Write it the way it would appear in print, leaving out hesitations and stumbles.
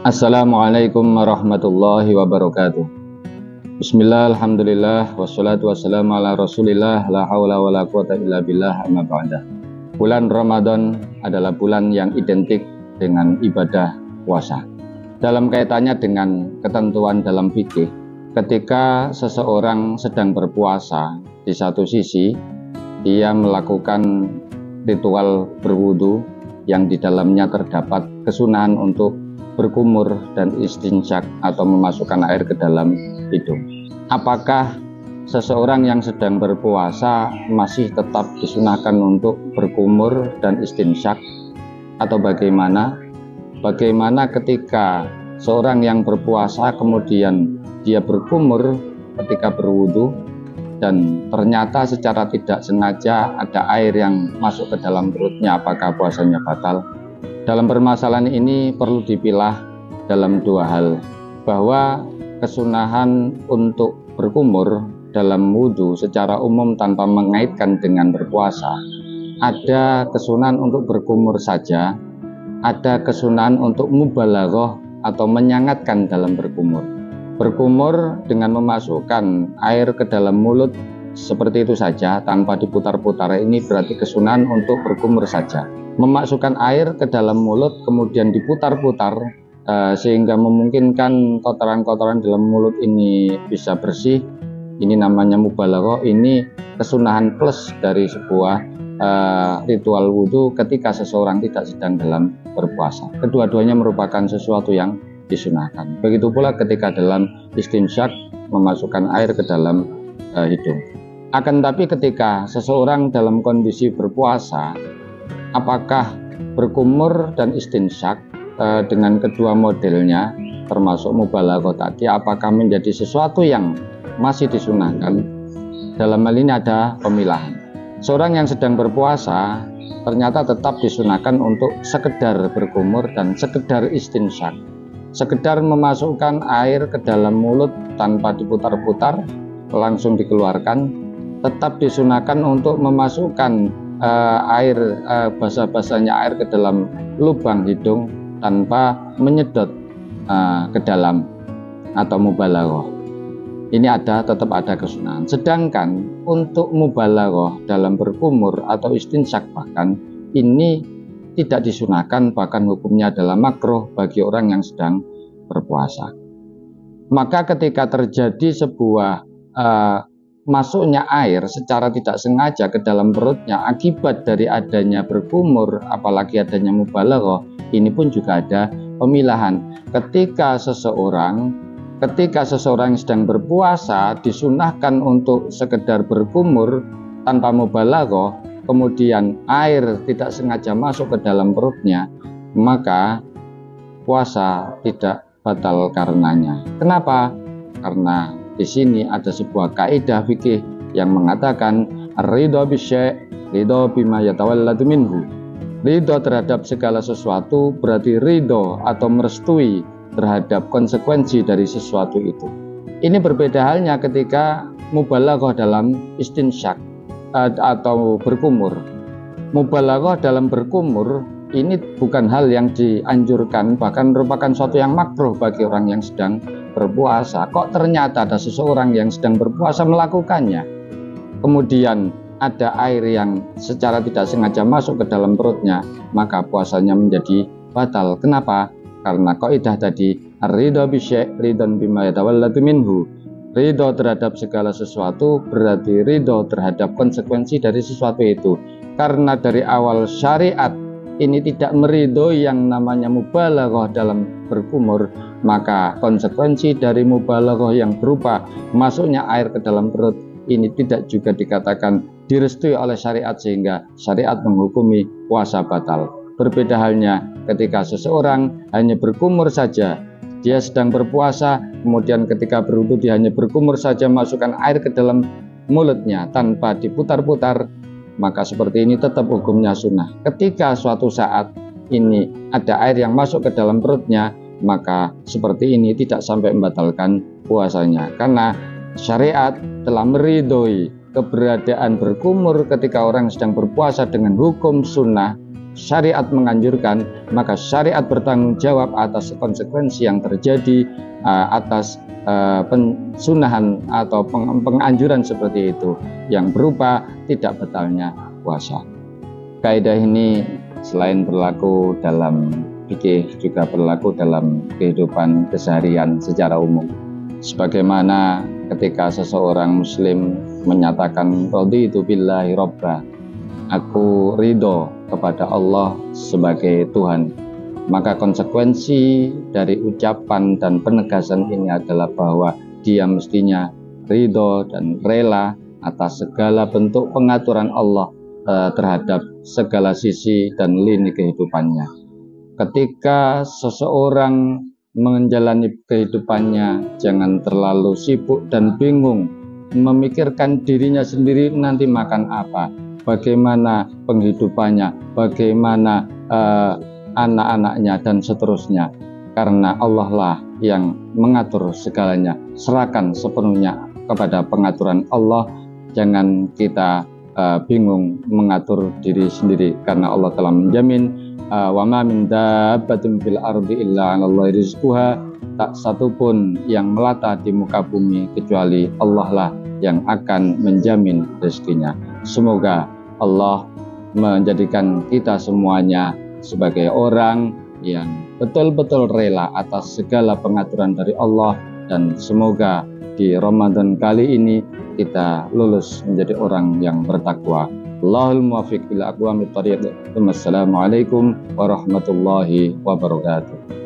Assalamualaikum warahmatullahi wabarakatuh. Bismillah, alhamdulillah, wassalatu wassalamu ala rasulillah, la hawla wa la quwata illa billah, amma ba'da. Bulan Ramadan adalah bulan yang identik dengan ibadah puasa. Dalam kaitannya dengan ketentuan dalam fikih, ketika seseorang sedang berpuasa, di satu sisi dia melakukan ritual berwudu yang di dalamnya terdapat kesunahan untuk berkumur dan istinsyak atau memasukkan air ke dalam hidung. Apakah seseorang yang sedang berpuasa masih tetap disunahkan untuk berkumur dan istinsyak atau bagaimana? Bagaimana ketika seorang yang berpuasa kemudian dia berkumur ketika berwudu dan ternyata secara tidak sengaja ada air yang masuk ke dalam perutnya, apakah puasanya batal? Dalam permasalahan ini perlu dipilah dalam dua hal, bahwa kesunahan untuk berkumur dalam wudhu secara umum tanpa mengaitkan dengan berpuasa, ada kesunahan untuk berkumur saja, ada kesunahan untuk mubalaghah atau menyangatkan dalam berkumur. Berkumur dengan memasukkan air ke dalam mulut seperti itu saja tanpa diputar-putar, ini berarti kesunahan untuk berkumur saja. Memasukkan air ke dalam mulut kemudian diputar-putar sehingga memungkinkan kotoran-kotoran dalam mulut ini bisa bersih, ini namanya mubalaghah. Ini kesunahan plus dari sebuah ritual wudhu ketika seseorang tidak sedang dalam berpuasa. Kedua-duanya merupakan sesuatu yang disunahkan. Begitu pula ketika dalam istinsyak, memasukkan air ke dalam hidung. Akan tapi ketika seseorang dalam kondisi berpuasa, apakah berkumur dan istinsyak dengan kedua modelnya termasuk mubalaghah tadi, apakah menjadi sesuatu yang masih disunahkan? Dalam hal ini ada pemilahan. Seorang yang sedang berpuasa ternyata tetap disunahkan untuk sekedar berkumur dan sekedar istinsyak, sekedar memasukkan air ke dalam mulut tanpa diputar-putar langsung dikeluarkan. Tetap disunahkan untuk memasukkan air basah-basahnya air ke dalam lubang hidung tanpa menyedot ke dalam atau mubalaghah. Ini tetap ada kesunahan. Sedangkan untuk mubalaghah dalam berkumur atau istinsyak bahkan ini tidak disunahkan, bahkan hukumnya adalah makruh bagi orang yang sedang berpuasa. Maka ketika terjadi sebuah masuknya air secara tidak sengaja ke dalam perutnya akibat dari adanya berkumur, apalagi adanya mubalaghah, ini pun juga ada pemilahan. Ketika seseorang sedang berpuasa disunahkan untuk sekedar berkumur tanpa mubalaghah, kemudian air tidak sengaja masuk ke dalam perutnya, maka puasa tidak batal karenanya. Kenapa? Karena di sini ada sebuah kaidah fikih yang mengatakan ridho bisyai' ridho bima yatawalladu minhu. Ridho terhadap segala sesuatu berarti ridho atau merestui terhadap konsekuensi dari sesuatu itu. Ini berbeda halnya ketika mubalaghah dalam istinsyak atau berkumur. Mubalaghah dalam berkumur ini bukan hal yang dianjurkan, bahkan merupakan suatu yang makruh bagi orang yang sedang berpuasa. Kok ternyata ada seseorang yang sedang berpuasa melakukannya, kemudian ada air yang secara tidak sengaja masuk ke dalam perutnya, maka puasanya menjadi batal. Kenapa? Karena kaidah tadi ridho bisyai' ridhon bima yatawalladu minhu. Ridho terhadap segala sesuatu berarti ridho terhadap konsekuensi dari sesuatu itu. Karena dari awal syariat ini tidak meridhoi yang namanya mubalaghah dalam berkumur, maka konsekuensi dari mubalaghah yang berupa masuknya air ke dalam perut ini tidak juga dikatakan direstui oleh syariat sehingga syariat menghukumi puasa batal. Berbeda halnya ketika seseorang hanya berkumur saja, dia sedang berpuasa, kemudian ketika berwudu dia hanya berkumur saja, masukkan air ke dalam mulutnya tanpa diputar-putar, maka seperti ini tetap hukumnya sunnah. Ketika suatu saat ini ada air yang masuk ke dalam perutnya, maka seperti ini tidak sampai membatalkan puasanya, karena syariat telah meridhoi keberadaan berkumur ketika orang sedang berpuasa dengan hukum sunnah syariat menganjurkan, maka syariat bertanggung jawab atas konsekuensi yang terjadi atas pensunahan atau penganjuran seperti itu yang berupa tidak batalnya puasa. Kaidah ini selain berlaku dalam fikih juga berlaku dalam kehidupan keseharian secara umum. Sebagaimana ketika seseorang muslim menyatakan raditu billahi robba, aku ridho kepada Allah sebagai Tuhan, maka konsekuensi dari ucapan dan penegasan ini adalah bahwa dia mestinya ridho dan rela atas segala bentuk pengaturan Allah terhadap segala sisi dan lini kehidupannya. Ketika seseorang menjalani kehidupannya, jangan terlalu sibuk dan bingung memikirkan dirinya sendiri nanti makan apa, bagaimana penghidupannya, bagaimana anak-anaknya dan seterusnya, karena Allah lah yang mengatur segalanya. Serahkan sepenuhnya kepada pengaturan Allah. Jangan kita bingung mengatur diri sendiri, karena Allah telah menjamin wa ma min dabbatin fil ardi illa 'alallahi rizquha, tak satupun yang melata di muka bumi kecuali Allah lah yang akan menjamin rezekinya. Semoga Allah menjadikan kita semuanya sebagai orang yang betul-betul rela atas segala pengaturan dari Allah, dan semoga di Ramadan kali ini kita lulus menjadi orang yang bertakwa. Allahul muwaffiq ila aqwamit thariq. Wassalamualaikum warahmatullahi wabarakatuh.